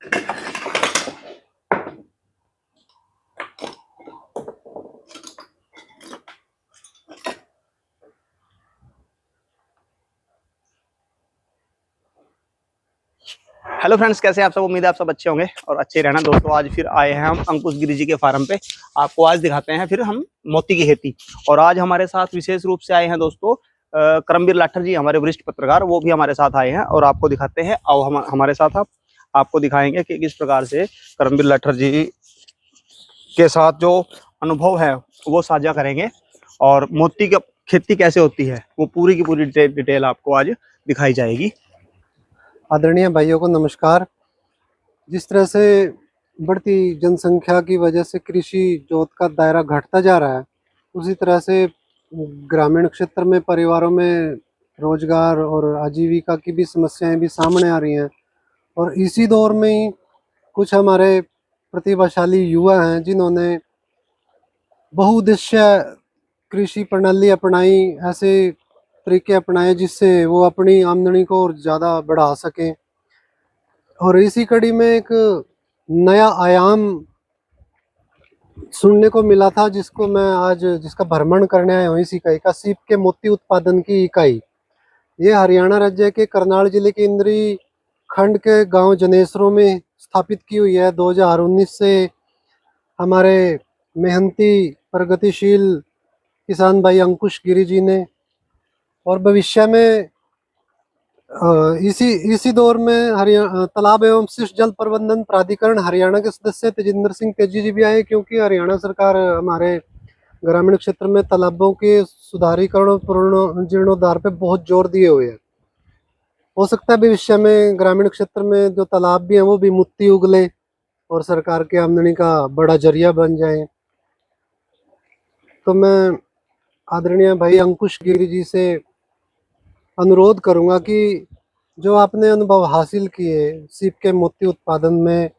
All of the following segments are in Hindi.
हेलो फ्रेंड्स, कैसे हैं आप सब। उम्मीद है आप सब अच्छे होंगे और अच्छे रहना। दोस्तों आज फिर आए हैं हम अंकुश गिरी जी के फार्म पे। आपको आज दिखाते हैं फिर हम मोती की खेती। और आज हमारे साथ विशेष रूप से आए हैं दोस्तों करमबीर लाठर जी, हमारे वरिष्ठ पत्रकार, वो भी हमारे साथ आए हैं और आपको दिखाते हैं। और हमारे साथ आप आपको दिखाएंगे कि किस प्रकार से करमबीर लाठर जी के साथ जो अनुभव है वो साझा करेंगे और मोती की खेती कैसे होती है वो पूरी की पूरी डिटेल आपको आज दिखाई जाएगी। आदरणीय भाइयों को नमस्कार। जिस तरह से बढ़ती जनसंख्या की वजह से कृषि जोत का दायरा घटता जा रहा है, उसी तरह से ग्रामीण क्षेत्र में परिवारों में रोजगार और आजीविका की भी समस्याएं भी सामने आ रही हैं। और इसी दौर में ही कुछ हमारे प्रतिभाशाली युवा हैं जिन्होंने बहुउद्देश्य कृषि प्रणाली अपनाई, ऐसे तरीके अपनाए जिससे वो अपनी आमदनी को और ज़्यादा बढ़ा सकें। और इसी कड़ी में एक नया आयाम सुनने को मिला था जिसको मैं आज जिसका भ्रमण करने आया हूँ। इस इकाई का सीप के मोती उत्पादन की इकाई, ये हरियाणा राज्य के करनाल जिले के इंद्री खंड के गांव जनेसरों में स्थापित की हुई है। 2019 से हमारे मेहनती प्रगतिशील किसान भाई अंकुश गिरी जी ने, और भविष्य में इसी दौर में हरियाणा तालाब एवं शिष्ट जल प्रबंधन प्राधिकरण हरियाणा के सदस्य तेजिंदर सिंह तेजी जी भी आए, क्योंकि हरियाणा सरकार हमारे ग्रामीण क्षेत्र में तालाबों के सुधारीकरण और पुनर्जीर्णोद्धार पे बहुत जोर दिए हुए हैं। हो सकता है भविष्य में ग्रामीण क्षेत्र में जो तालाब भी हैं वो भी मोती उगले और सरकार के आमदनी का बड़ा जरिया बन जाए। तो मैं आदरणीय भाई अंकुश गिरी जी से अनुरोध करूंगा कि जो आपने अनुभव हासिल किए सीप के मोती उत्पादन में,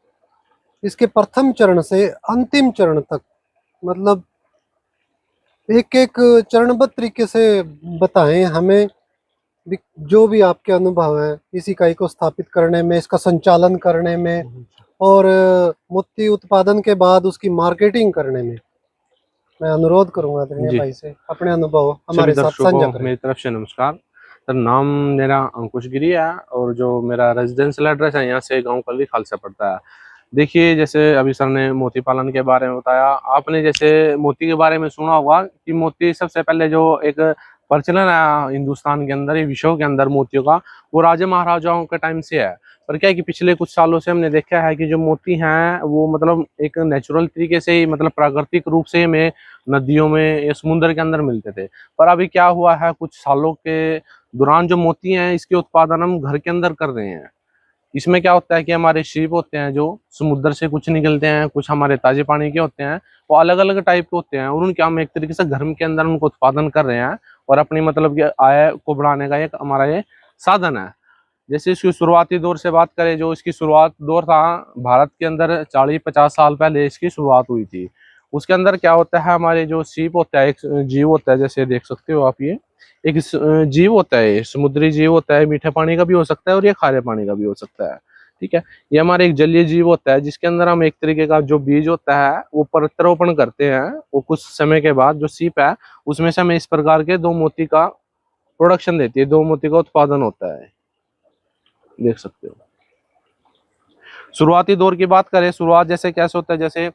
इसके प्रथम चरण से अंतिम चरण तक, मतलब एक एक चरणबद्ध तरीके से बताएं हमें। जो भी आपके अनुभव हैं इस इकाई को स्थापित करने में, इसका संचालन करने में और मोती उत्पादन के बाद उसकी मार्केटिंग करने में, मैं अनुरोध करूंगा आदरणीय भाई से अपने अनुभव हमारे साथ साझा करें। मेरी तरफ से नमस्कार सर। नाम मेरा अंकुश गिरी है और जो मेरा रेजिडेंशियल एड्रेस है यहाँ से गांव कल्ली खालसा पड़ता है। देखिए, जैसे अभी सर ने मोती पालन के बारे में बताया, आपने जैसे मोती के बारे में सुना होगा कि मोती सबसे पहले जो एक प्रचलन है हिंदुस्तान के अंदर, विश्व के अंदर मोतियों का, वो राजा महाराजाओं के टाइम से है। पर क्या है कि पिछले कुछ सालों से हमने देखा है कि जो मोती हैं वो मतलब एक नेचुरल तरीके से ही, मतलब प्राकृतिक रूप से में नदियों में या समुद्र के अंदर मिलते थे। पर अभी क्या हुआ है, कुछ सालों के दौरान जो मोती हैं इसके उत्पादन हम घर के अंदर कर रहे हैं। इसमें क्या होता है कि हमारे शिप होते हैं जो समुद्र से कुछ निकलते हैं, कुछ हमारे ताजे पानी के होते हैं, वो अलग अलग टाइप के होते हैं और उनके हम एक तरीके से घर के अंदर उनको उत्पादन कर रहे हैं और अपनी मतलब कि आय को बढ़ाने का एक हमारा ये साधन है। जैसे इसकी शुरुआती दौर से बात करें, जो इसकी शुरुआत दौर था भारत के अंदर 40-50 साल पहले इसकी शुरुआत हुई थी। उसके अंदर क्या होता है, हमारे जो सीप होता है, एक जीव होता है, जैसे देख सकते हो आप, ये एक जीव होता है, समुद्री जीव होता है, मीठे पानी का भी हो सकता है और ये खारे पानी का भी हो सकता है। ठीक है, ये हमारे एक जलीय जीव होता है जिसके अंदर हम एक तरीके का जो बीज होता है वो प्रत्यारोपण करते हैं। वो कुछ समय के बाद जो सीप है उसमें से हमें इस प्रकार के दो मोती का प्रोडक्शन देती है, दो मोती का उत्पादन होता है, देख सकते हो। शुरुआती दौर की बात करें, शुरुआत जैसे कैसे होता है, जैसे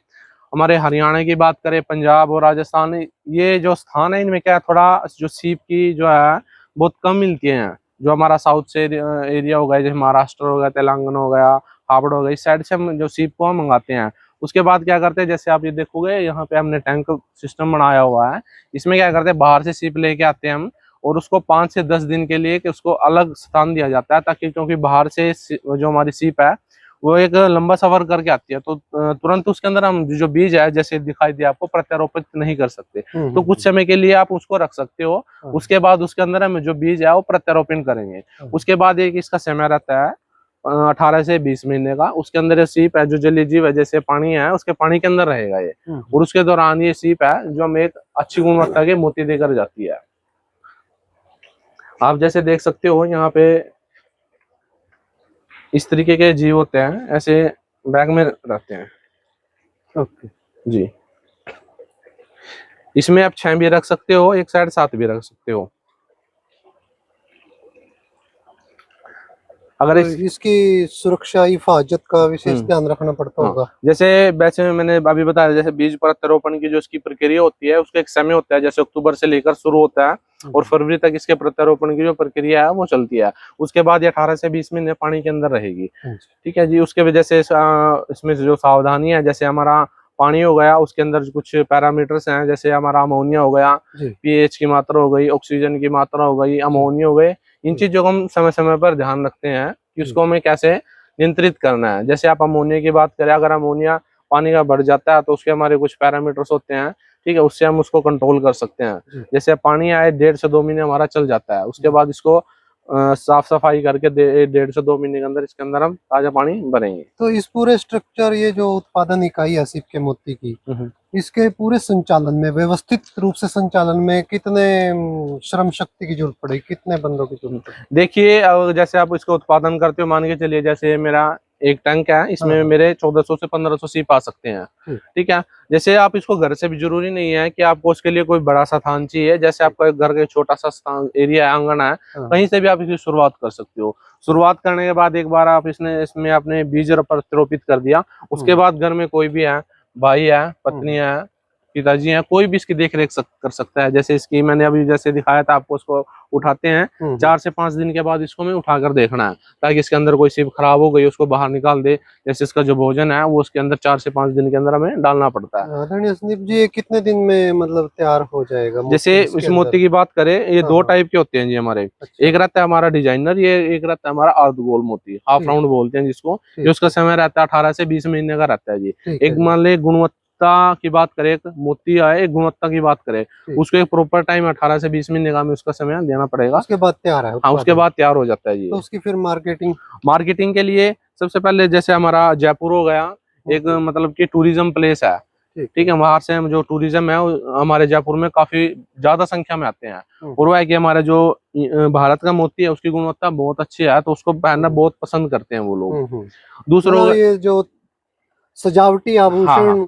हमारे हरियाणा की बात करें, पंजाब और राजस्थान, ये जो स्थान है इनमें क्या है, थोड़ा जो सीप की जो है बहुत कम मिलती है। जो हमारा साउथ से एरिया हो गया, जैसे महाराष्ट्र हो गया, तेलंगाना हो गया, हावड़ हो गया, इस साइड से हम जो सीप को हम मंगाते हैं। उसके बाद क्या करते हैं, जैसे आप ये देखोगे यहाँ पे हमने टैंक सिस्टम बनाया हुआ है। इसमें क्या करते हैं, बाहर से सीप लेके आते हैं हम और उसको 5 से 10 दिन के लिए कि उसको अलग स्थान दिया जाता है, ताकि क्योंकि बाहर से जो हमारी सीप है वो एक लंबा सफर करके आती है, तो तुरंत उसके अंदर हम जो बीज है, जैसे दिखाई दिया आपको, प्रत्यारोपित नहीं कर सकते। तो कुछ समय के लिए आप उसको रख सकते हो। उसके बाद उसके अंदर हम जो बीज है वो प्रत्यारोपण करेंगे। उसके बाद एक इसका समय रहता है 18 से 20 महीने का। उसके अंदर ये सीप है जो जलीय जीव है, जैसे पानी है उसके पानी के अंदर रहेगा ये, और उसके दौरान ये सीप है जो हमें एक अच्छी गुणवत्ता के मोती देकर जाती है। आप जैसे देख सकते हो यहाँ पे इस तरीके के जीव होते हैं, ऐसे बैग में रहते हैं। ओके। जी, इसमें आप 6 भी रख सकते हो, एक साइड 7 भी रख सकते हो। अगर तो इसकी सुरक्षा हिफाजत का विशेष ध्यान रखना पड़ता हाँ, होगा। जैसे वैसे मैंने अभी बताया, जैसे बीज प्रत्यारोपण की जो इसकी प्रक्रिया होती है उसका एक समय होता है, जैसे अक्टूबर से लेकर शुरू होता है और फरवरी तक इसके प्रत्यारोपण की जो प्रक्रिया है वो चलती है। उसके बाद ये 18 से 20 महीने पानी के अंदर रहेगी। ठीक है जी। उसके वजह से इसमें जो सावधानी है, जैसे हमारा पानी हो गया, उसके अंदर कुछ पैरामीटर्स हैं, जैसे हमारा अमोनिया हो गया, पीएच की मात्रा हो गई, ऑक्सीजन की मात्रा हो गई, अमोनिया हो गए, इन चीजों को हम समय समय पर ध्यान रखते हैं कि उसको हमें कैसे नियंत्रित करना है। जैसे आप अमोनिया की बात करें, अगर अमोनिया पानी का बढ़ जाता है तो उसके हमारे कुछ पैरामीटर्स होते हैं, ठीक है, उससे हम उसको कंट्रोल कर सकते हैं। जैसे पानी आए 1.5 से 2 महीने हमारा चल जाता है, उसके बाद इसको साफ सफाई करके 1.5 से 2 महीने के अंदर इसके अंदर हम ताजा पानी भरेंगे। तो इस पूरे स्ट्रक्चर, ये जो उत्पादन इकाई है सिप के मोती की, इसके पूरे संचालन में, व्यवस्थित रूप से संचालन में कितने श्रम शक्ति की जरूरत पड़ेगी, कितने बंदों की जरूरत पड़ेगी? देखिए, जैसे आप इसको उत्पादन करते हो, मान के चलिए जैसे मेरा एक टैंक है, इसमें मेरे 1400 से 1500 सीप आ सकते हैं। ठीक है। जैसे आप इसको घर से भी, जरूरी नहीं है कि आपको उसके लिए कोई बड़ा सा थान चाहिए, जैसे आपका एक घर का छोटा सा एरिया है, आंगन है, कहीं से भी आप इसकी शुरुआत कर सकते हो। शुरुआत करने के बाद एक बार आप इसमें अपने बीज प्रत्यारोपित कर दिया, उसके बाद घर में कोई भी है, भाई है, पत्नी है, पिताजी हैं, कोई भी इसकी देख रेख कर सकता है। जैसे इसकी मैंने अभी जैसे दिखाया था आपको, उसको उठाते हैं 4 से 5 दिन के बाद इसको हमें उठाकर देखना है, ताकि इसके अंदर कोई सीप खराब हो गई उसको बाहर निकाल दे। जैसे इसका जो भोजन है वो उसके अंदर 4 से 5 दिन के अंदर हमें डालना पड़ता है। आदरणीय संदीप जी, ये कितने दिन में मतलब तैयार हो जाएगा? जैसे इस मोती की बात करें, ये 2 टाइप के होते हैं जी हमारे। एक रहता है हमारा डिजाइनर, ये एक रहता है हमारा अर्ध गोल मोती, हाफ राउंड बोलते हैं जिसको, जो उसका समय रहता है 18 से 20 महीने का रहता है जी। एक मान ले गुणवत्ता की बात करें, एक मोती आए, एक गुणवत्ता की बात करें, उसको एक प्रॉपर टाइम 18 से 20 महीने का हमें उसका समय देना पड़ेगा। उसके बाद तैयार है? हाँ, उसके बाद तैयार हो जाता है जी। तो उसकी फिर मार्केटिंग के लिए सबसे पहले जैसे हमारा जयपुर हो गया, एक मतलब कि टूरिज्म प्लेस है, ठीक है, वहां से हम जो टूरिज्म है हमारे जयपुर में काफी ज्यादा संख्या में आते हैं, और वो है कि हमारे जो भारत का मोती है उसकी गुणवत्ता बहुत अच्छी है, तो उसको पहनना बहुत पसंद करते हैं वो लोग। दूसरा, ये जो सजावटी आभूषण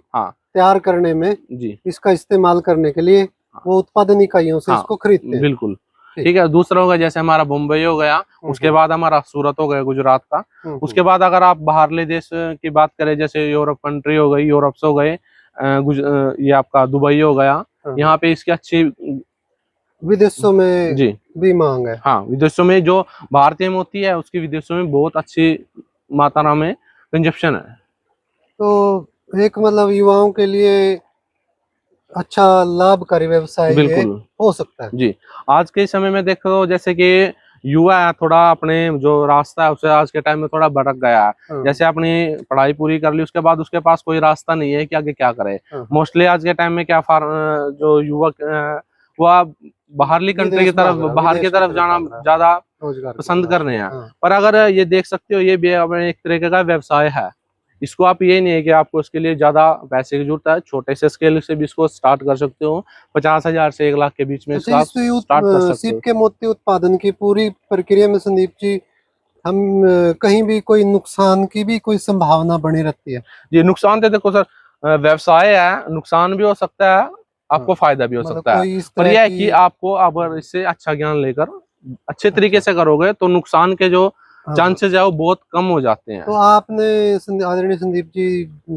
तैयार करने में जी इसका इस्तेमाल करने के लिए वो उत्पादन इकाइयों से इसको खरीदते हैं। बिल्कुल, ठीक है। दूसरा होगा जैसे हमारा मुंबई हो गया, उसके बाद हमारा सूरत हो गया गुजरात का, उसके बाद अगर आप बाहरले देश की बात करें, जैसे यूरोप कंट्री हो गई, यूरोप से हो गए, ये आपका दुबई हो गया, यहाँ पे इसकी अच्छी विदेशों में जी भी मांग है। हाँ, विदेशों में जो भारतीय मोती है उसकी विदेशों में बहुत अच्छी मात्रा में कंजप्शन है। तो एक मतलब युवाओं के लिए अच्छा लाभकारी व्यवसाय बिल्कुल हो सकता है जी। आज के समय में देखो, जैसे कि युवा है, थोड़ा अपने जो रास्ता है उससे आज के टाइम में थोड़ा भटक गया है। जैसे अपनी पढ़ाई पूरी कर ली, उसके बाद उसके पास कोई रास्ता नहीं है कि आगे क्या करे। मोस्टली आज के टाइम में क्या जो युवक वो बाहरली कंट्री की तरफ, बाहर की तरफ जाना ज्यादा पसंद कर रहे हैं। पर अगर ये देख सकते हो, ये भी एक तरीके का व्यवसाय है। इसको आप ये नहीं है कि आपको इसके लिए ज्यादा पैसे की जरूरत है, छोटे से स्केल से भी इसको स्टार्ट कर सकते हो। 50,000 से 1 लाख के बीच में इसको स्टार्ट कर सकते हो। सीप के मोती उत्पादन की पूरी प्रक्रिया में संदीप जी, हम कहीं भी कोई नुकसान की भी कोई संभावना बनी रहती है? जी, नुकसान तो देखो सर, व्यवसाय है, नुकसान भी हो सकता है, आपको फायदा भी हो सकता है, पर यह है कि आपको अगर इससे अच्छा ज्ञान लेकर अच्छे तरीके से करोगे तो नुकसान के जो चांसेस है वो बहुत कम हो जाते हैं। तो आपने आदरणीय संदीप जी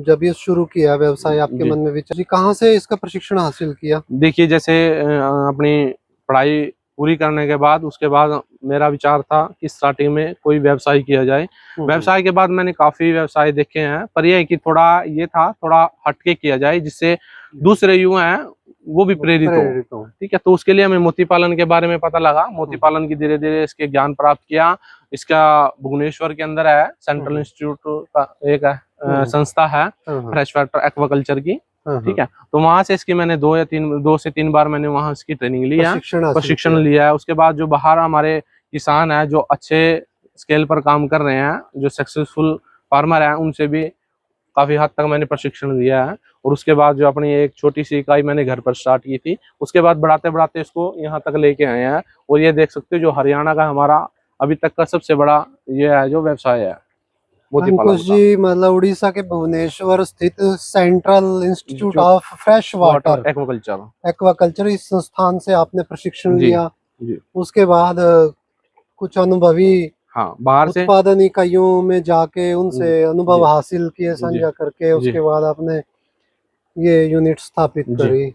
जब ये शुरू किया व्यवसाय, आपके मन में विचार जी, कहाँ से इसका प्रशिक्षण हासिल किया? देखिए, जैसे अपनी पढ़ाई पूरी करने के बाद, उसके बाद मेरा विचार था कि स्टार्टिंग में कोई व्यवसाय किया जाए। व्यवसाय के बाद मैंने काफी व्यवसाय देखे हैं, पर यह है कि थोड़ा हटके किया जाए, जिससे दूसरे युवा हैं वो भी प्रेरित हो। ठीक है, तो उसके लिए हमें मोती पालन के बारे में पता लगा। मोती पालन की धीरे धीरे इसके ज्ञान प्राप्त किया। इसका भुवनेश्वर के अंदर है, सेंट्रल इंस्टीट्यूट का एक संस्था है फ्रेश वाटर एक्वाकल्चर की, ठीक है। तो वहां से इसकी मैंने 2 से 3 बार मैंने वहां इसकी ट्रेनिंग लिया, प्रशिक्षण लिया है। उसके बाद जो बाहर हमारे किसान है जो अच्छे स्केल पर काम कर रहे हैं, जो सक्सेसफुल फार्मर है, उनसे भी काफी हद तक मैंने प्रशिक्षण लिया है। और उसके बाद जो अपनी एक छोटी सी इकाई मैंने घर पर स्टार्ट की थी, उसके बाद बढ़ाते बढ़ाते इसको यहाँ तक लेके आए हैं। और ये देख सकते हो, जो हरियाणा का हमारा अभी तक का सबसे बड़ा ये है जो व्यवसाय है। मोती पालन अंकुश जी मतलब उड़ीसा के भुवनेश्वर स्थित central institute of fresh water aquaculture aquaculture इस संस्थान से आपने प्रशिक्षण जी लिया। जी। उसके बाद कुछ अनुभवी हाँ, बाहर से उत्पादन इकाइयों में जाके उनसे अनुभव जी हासिल किए जी साझा करके, जी उसके बाद आपने ये यूनिट स्थापित जी करी।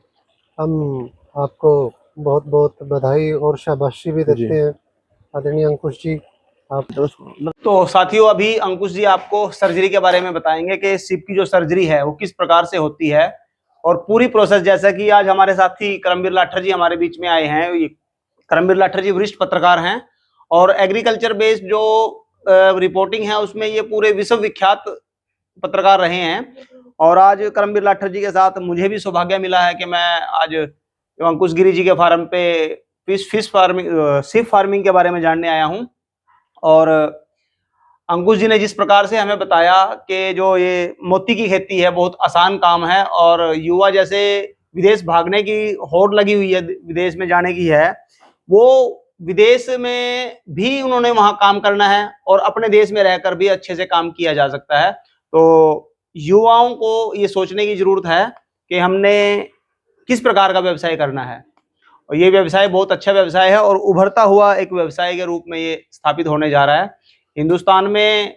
हम आपको बहुत बहुत बधाई और शाबाशी भी जी। देते हैं आदरणीय अंकुश जी। आप तो साथियों, अभी अंकुश जी आपको सर्जरी के बारे में बताएंगे कि सिप की जो सर्जरी है वो किस प्रकार से होती है और पूरी प्रोसेस। जैसा कि आज हमारे साथी करमबीर लाठर जी हमारे बीच में आए हैं। ये करमबीर लाठर जी वरिष्ठ पत्रकार हैं और एग्रीकल्चर बेस्ड जो रिपोर्टिंग है उसमें ये पूरे विश्व विख्यात पत्रकार रहे हैं। और आज करमबीर लाठर जी के साथ मुझे भी सौभाग्य मिला है कि मैं आज अंकुश गिरी जी के फार्म पे फिश फार्मिंग, सिप फार्मिंग के बारे में जानने आया हूँ। और अंकुश जी ने जिस प्रकार से हमें बताया कि जो ये मोती की खेती है बहुत आसान काम है और युवा जैसे विदेश भागने की होड़ लगी हुई है, विदेश में जाने की है, वो विदेश में भी उन्होंने वहां काम करना है और अपने देश में रहकर भी अच्छे से काम किया जा सकता है। तो युवाओं को ये सोचने की जरूरत है कि हमने किस प्रकार का व्यवसाय करना है। और ये व्यवसाय बहुत अच्छा व्यवसाय है और उभरता हुआ एक व्यवसाय के रूप में ये स्थापित होने जा रहा है। हिंदुस्तान में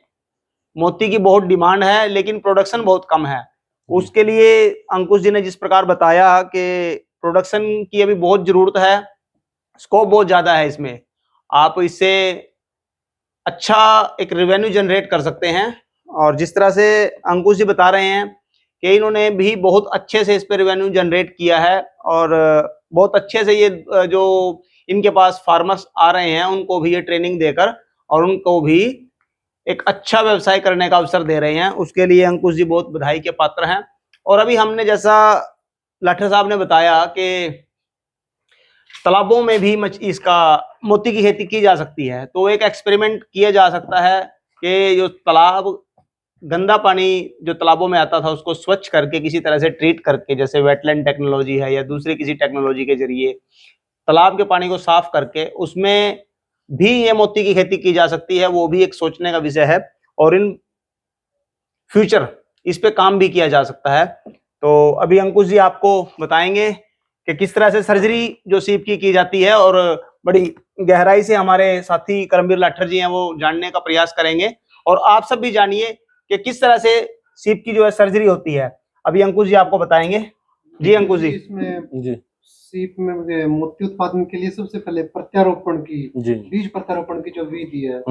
मोती की बहुत डिमांड है लेकिन प्रोडक्शन बहुत कम है। उसके लिए अंकुश जी ने जिस प्रकार बताया कि प्रोडक्शन की अभी बहुत जरूरत है, स्कोप बहुत ज्यादा है इसमें, आप इससे अच्छा एक रेवेन्यू जनरेट कर सकते हैं। और जिस तरह से अंकुश जी बता रहे हैं कि इन्होंने भी बहुत अच्छे से इस पे रेवेन्यू जनरेट किया है और बहुत अच्छे से ये जो इनके पास फार्मर्स आ रहे हैं उनको भी ये ट्रेनिंग देकर और उनको भी एक अच्छा व्यवसाय करने का अवसर दे रहे हैं। उसके लिए अंकुश जी बहुत बधाई के पात्र हैं। और अभी हमने जैसा लाठर साहब ने बताया कि तालाबों में भी इसका मोती की खेती की जा सकती है, तो एक एक्सपेरिमेंट किया जा सकता है कि जो तालाब गंदा पानी जो तालाबों में आता था उसको स्वच्छ करके किसी तरह से ट्रीट करके, जैसे वेटलैंड टेक्नोलॉजी है या दूसरी किसी टेक्नोलॉजी के जरिए तालाब के पानी को साफ करके उसमें भी ये मोती की खेती की जा सकती है। वो भी एक सोचने का विषय है और इन फ्यूचर इस पे काम भी किया जा सकता है। तो अभी अंकुश जी आपको बताएंगे कि किस तरह से सर्जरी जो सीप की जाती है और बड़ी गहराई से हमारे साथी करमबीर लाठर जी हैं वो जानने का प्रयास करेंगे। और आप सब भी जानिए कि किस तरह से सीप की जो है सर्जरी होती है। अभी अंकुश जी आपको बताएंगे। जी अंकुश जी। इसमें जी सीप में मोती उत्पादन के लिए सबसे पहले प्रत्यारोपण की, जी बीज प्रत्यारोपण की जो विधि है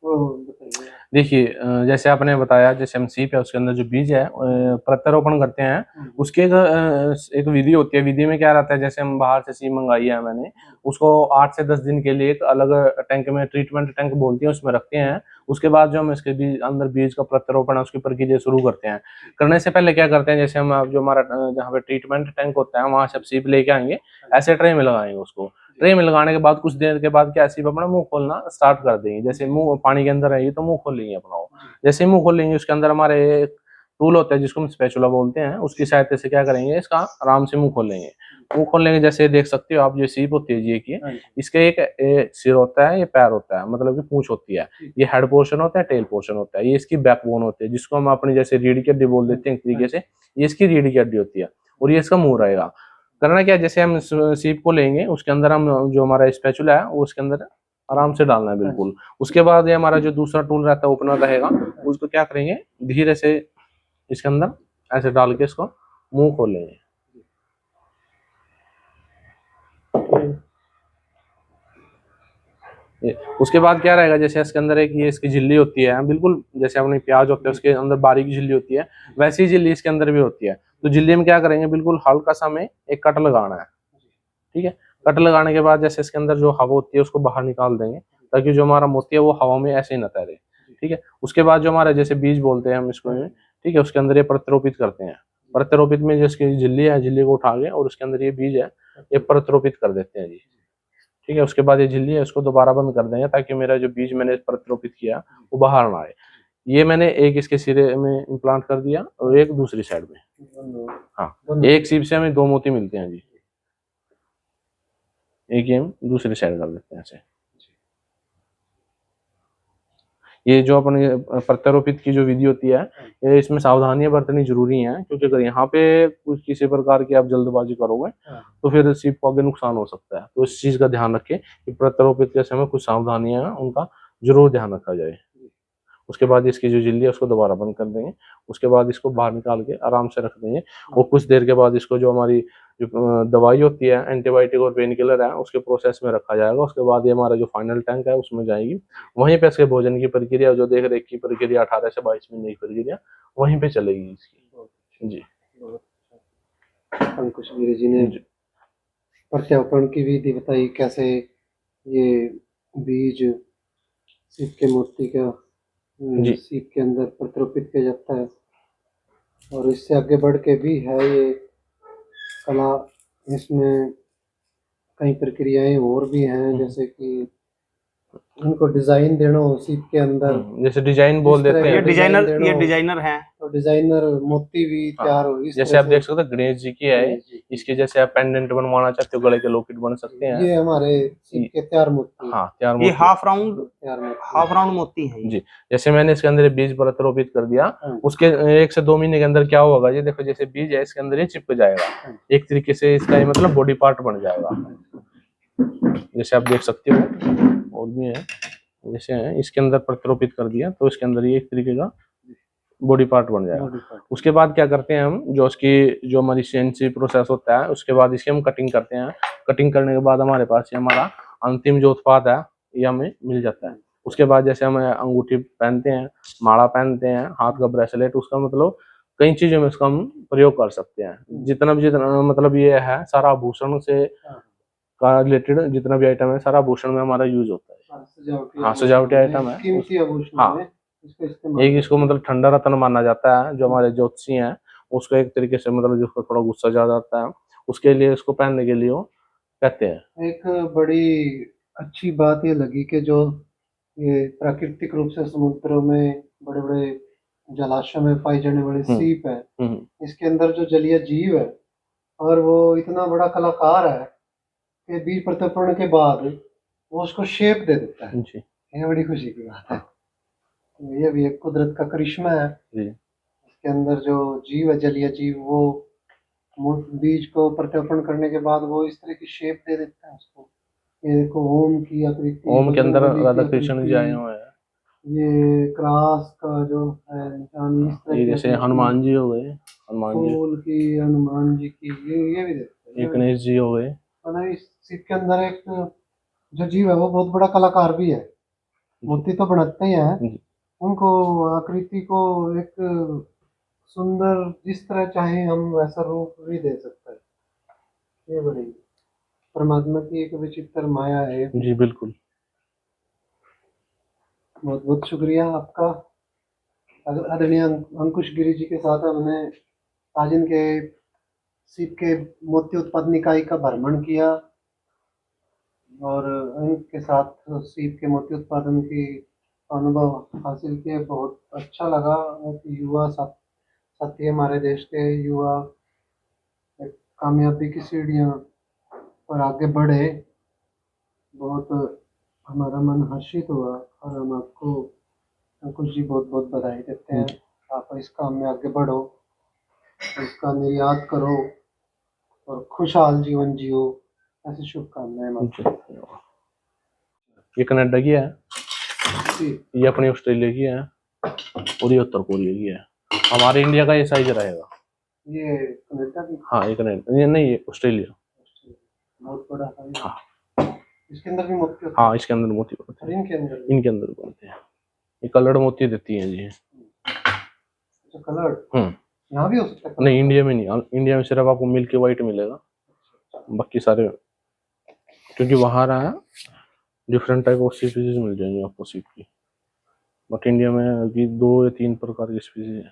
वो बताइए। देखिए, जैसे आपने बताया, जैसे हम सीप है उसके अंदर जो बीज है प्रत्यारोपण करते हैं, उसकी एक विधि होती है। विधि में क्या रहता है, जैसे हम बाहर से सीप मंगाई है मैंने, उसको 8 से 10 दिन के लिए एक अलग टैंक में, ट्रीटमेंट टैंक बोलते हैं, उसमें रखते हैं। उसके बाद जो हम इसके अंदर बीज का प्रत्यारोपण है उसकी प्रक्रिया शुरू करते हैं। करने से पहले क्या करते हैं, जैसे हम जो हमारा जहाँ पे ट्रीटमेंट टैंक होता है वहां से सीप लेके आएंगे, ऐसे ट्रे में लगाएंगे उसको। ट्रे में लगाने के बाद कुछ देर के बाद क्या सीप अपना मुंह खोलना स्टार्ट कर देंगे। जैसे मुंह पानी के अंदर रहेगी तो मुंह खोल लेंगे अपना। जैसे मुंह खोल लेंगे उसके अंदर हमारे एक टूल होता है जिसको हम स्पैचुला बोलते हैं, उसकी सहायता से क्या करेंगे, इसका आराम से मुंह खोल लेंगे। मुंह खोल लेंगे, जैसे देख सकते हो आप, जो सीप होती है ये की, इसके एक सिर होता है, ये पैर होता है, मतलब कि पूंछ होती है, ये हेड पोर्शन होता है, टेल पोर्शन होता है, ये इसकी बैकबोन होती है, जिसको हम अपनी जैसे रीढ़ की हड्डी बोल देते हैं एक तरीके से। ये इसकी रीढ़ की हड्डी होती है और ये इसका मुंह रहेगा। करना क्या, जैसे हम सीप को लेंगे उसके अंदर हम जो हमारा स्पैचुला है वो उसके अंदर आराम से डालना है बिल्कुल। उसके बाद ये हमारा जो दूसरा टूल रहता है ओपनर रहेगा, उसको क्या करेंगे, धीरे से इसके अंदर ऐसे डाल के इसको मुंह खोल लेंगे। उसके बाद क्या रहेगा, जैसे इसके अंदर एक ये इसकी झिल्ली होती है, बिल्कुल जैसे अपनी प्याज होते हैं उसके अंदर बारीक झिल्ली होती है, वैसी झिल्ली इसके अंदर भी होती है। तो झिल्ली में क्या करेंगे, बिल्कुल हल्का सा हमें एक कट लगाना है। ठीक है, कट लगाने के बाद जैसे इसके अंदर जो हवा होती है उसको बाहर निकाल देंगे, ताकि जो हमारा मोती है वो हवा में ऐसे ही न तैरे। ठीक है, उसके बाद जो हमारा जैसे बीज बोलते हैं हम इसको, ठीक है, उसके अंदर ये प्रत्यारोपित करते हैं। प्रत्यारोपित में जिसकी झिल्ली है, झिल्ली को उठा के और उसके अंदर ये बीज है ये प्रत्यारोपित कर देते हैं जी। ठीक है, उसके बाद ये झिल्ली है इसको दोबारा बंद कर देंगे, ताकि मेरा जो बीज मैंने प्रत्यारोपित किया वो बाहर ना आए। ये मैंने एक इसके सिरे में इम्प्लांट कर दिया और एक दूसरी साइड में। हाँ, एक सीप से हमें 2 मोती मिलते हैं जी। एक ही हम दूसरी साइड कर देते हैं ऐसे। ये जो अपने प्रत्यारोपित की जो विधि होती है, ये इसमें सावधानियां बरतनी जरूरी हैं, क्योंकि अगर यहाँ पे कुछ किसी प्रकार की आप जल्दबाजी करोगे तो फिर सीप को आगे नुकसान हो सकता है। तो इस चीज का ध्यान रखें कि प्रत्यारोपित के समय कुछ सावधानियां हैं उनका जरूर ध्यान रखा जाए। उसके बाद इसकी जो झिल्ली है उसको दोबारा बंद कर देंगे। उसके बाद इसको बाहर निकाल के आराम से रख देंगे, और कुछ देर के बाद इसको जो हमारी जो दवाई होती है, एंटीबायोटिक और पेन किलर है, उसके प्रोसेस में रखा जाएगा। उसके बाद ये हमारा जो फाइनल टैंक है उसमें जाएगी। वहीं पे इसके भोजन की प्रक्रिया, जो देख रेख की प्रक्रिया, 18 से 22 महीने की प्रक्रिया वहीं पे चलेगी इसकी। जी अंकुश गिरी जी ने प्रत्यारोपण की विधि बताई, कैसे ये बीज सीप के मोती का जी सीप के अंदर प्रत्यारोपित किया जाता है। और इससे आगे बढ़ के भी है ये कला, इसमें कई प्रक्रियाएं और भी हैं, जैसे कि इनको डिजाइन देना हो सीप के अंदर, जैसे डिजाइन बोल जिस तरह देते ये हैं। का डिजाइन डिजाइनर, देना ये हो डिजाइनर हैं। तो डिजाइनर मोती भी तैयार हो इस जैसे तरह आप से। देख सकते हैं गणेश जी की है, गणेश जी की। इसके जैसे आप पेंडेंट बनवाना चाहते हो, गले के लॉकेट बन सकते हैं। ये हमारे सीप के तैयार मोती, हाँ, तैयार ये मोती। हाफ राउंड तैयार मोती, हाफ राउंड मोती है ये। जी, जैसे मैंने इसके अंदर ये बीज प्रत्यारोपित कर दिया, उसके 1 से 2 महीने के अंदर क्या होगा, ये देखो जैसे बीज है इसके अंदर ये चिपक जाएगा, एक तरीके से इसका ये मतलब बॉडी पार्ट बन जाएगा। जैसे आप देख सकते हो, और भी है, जैसे है इसके अंदर प्रत्यारोपित कर दिया तो इसके अंदर ये एक तरीके का बॉडी पार्ट बन जाएगा। उसके बाद क्या करते हैं हम, जो उसकी जो हमारी सीएनसी प्रोसेस होता है, उसके बाद इसकी हम कटिंग करते हैं। कटिंग करने के बाद हमारे पास ये हमारा अंतिम जो उत्पाद है ये हमें मिल जाता है। उसके बाद जैसे हम अंगूठी पहनते हैं, माला पहनते हैं, हाथ का ब्रेसलेट, उसका मतलब कई चीजों में इसका हम प्रयोग कर सकते हैं। जितना मतलब ये है सारा आभूषण से का रिलेटेड जितना भी आइटम है, सारा आभूषण में हमारा यूज होता है। हाँ, सजावटी आइटम है। कीमती आभूषण हाँ, में इसका इस्तेमाल एक इसको मतलब ठंडा रत्न माना जाता है। जो हमारे ज्योतिषी हैं उसको एक तरीके से मतलब जिसको थोड़ा गुस्सा ज्यादा आता है, उसके लिए इसको पहनने के लिए वो कहते हैं। एक बड़ी अच्छी बात ये लगी कि जो ये प्राकृतिक रूप से समुद्रों में बड़े बड़े जलाशय में पाई जाने वाली सीप है, इसके अंदर जो जलीय जीव है और वो इतना बड़ा कलाकार है कि बीज प्रत्यारोपण के बाद वो उसको शेप दे देता है। जी ये बड़ी खुशी की बात है। तो ये भी एक कुदरत का करिश्मा है। जी इसके अंदर जो जीव है, जलीय जीव, वो बीज को प्रत्यारोपण करने के बाद वो इस तरह की शेप दे देता है उसको। ये देखो ओम की आकृति, ओम के अंदर बजरंगबली की राधा कृष्ण आकृति, जी आए हुए हैं। ये क्रॉस का जो है निशानी, इस तरह ये की जैसे आकृति, हनुमान जी हो गए, हनुमान जी, फूल की, हनुमान जी की, ये भी देखते ये हैं। गणेश जी हो गए। मतलब इस सीप के अंदर एक जो जीव है वो बहुत बड़ा कलाकार भी है। मूर्ति तो बनाते ही हैं, जी। उनको आकृति को एक सुंदर जिस तरह चाहे हम वैसा रूप भी दे सकते हैं। ये बड़ी परमात्मा की एक विचित्र माया है। जी बिल्कुल। बहुत बहुत शुक्रिया आपका। आदरणीय अंकुश गिरी जी के साथ हमने आज इनके सीप के मोती उत्पादन इकाई का भ्रमण किया और इनके साथ सीप के मोती उत्पादन की अनुभव हासिल किए। बहुत अच्छा लगा कि युवा साथी हमारे देश के युवा एक कामयाबी की सीढ़ियाँ पर आगे बढ़े। बहुत हमारा मन हर्षित हुआ और हम आपको अंकुश जी बहुत बहुत बधाई देते हैं। आप इस काम में आगे बढ़ो, इसका निर्यात करो और खुशहाल जीवन जियो, ऐसी शुभकामनाएं। ये कनाडा की है, जी, ये अपनी ऑस्ट्रेलिया की है, और ये उत्तर कोरिया की है। हमारे इंडिया का ये साइज रहेगा। ये कनाडा की, हाँ ये कनाडा, ये नहीं, ये ऑस्ट्रेलिया। बहुत बड़ा है। हाँ, इसके अंदर भी मोती होते हैं? हाँ इसके अंदर मोती बनते और हैं, इनके अंदर बनते हैं। ये कलर्ड मोती देती हैं जी। तो कलर यहाँ भी हो सकता है? नहीं, इंडिया में नहीं। इंडिया में सिर्फ आपको मिल्की वाइट मिलेगा, बाकी सारे, क्योंकि वहाँ रहा डिफरेंट टाइप ऑफ स्पीसीज मिल जाएंगे आपको सीप की, बट इंडिया में अभी 2 या 3 प्रकार की स्पीसीज है।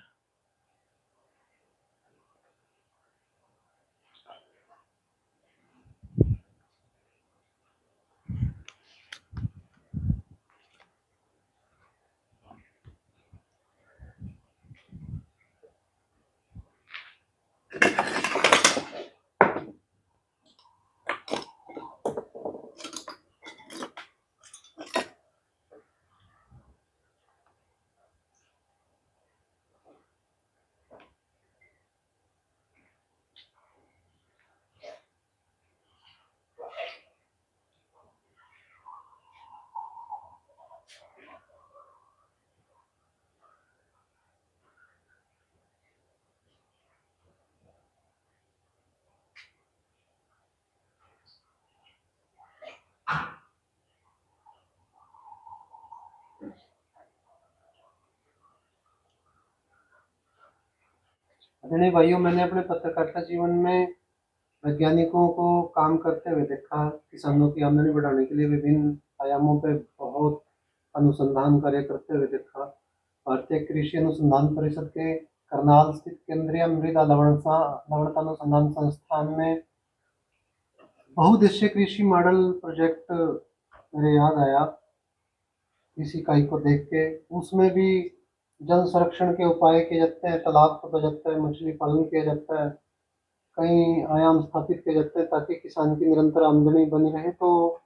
आदरणीय भाइयों, मैंने अपने पत्रकारिता जीवन में वैज्ञानिकों को काम करते हुए देखा। किसानों की आमदनी बढ़ाने के लिए विभिन्न आयामों पे बहुत अनुसंधान कार्य करते हुए देखा। भारतीय कृषि अनुसंधान परिषद के करनाल स्थित केंद्रीय मृदा लवणता अनुसंधान संस्थान में बहुउद्देशीय कृषि मॉडल प्रोजेक्ट मेरे याद आया इस इकाई को देख के। उसमें भी जल संरक्षण के उपाय किए जाते हैं, तालाब खोदा जाता है, मछली पालन किया जाता है, कई आयाम स्थापित किए जाते हैं ताकि किसान की निरंतर आमदनी बनी रहे। तो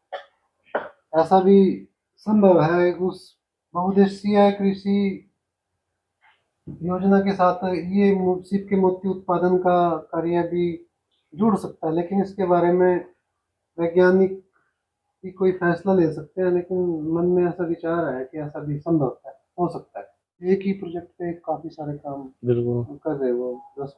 ऐसा भी संभव है उस बहुउद्देशीय कृषि योजना के साथ ये सीप के मोती उत्पादन का कार्य भी जुड़ सकता है, लेकिन इसके बारे में वैज्ञानिक ही कोई फैसला ले सकते हैं। लेकिन मन में ऐसा विचार है कि ऐसा भी संभव है, हो सकता है। एक ही प्रोजेक्ट पे काफी सारे काम बिल्कुल कर रहे हो 10-20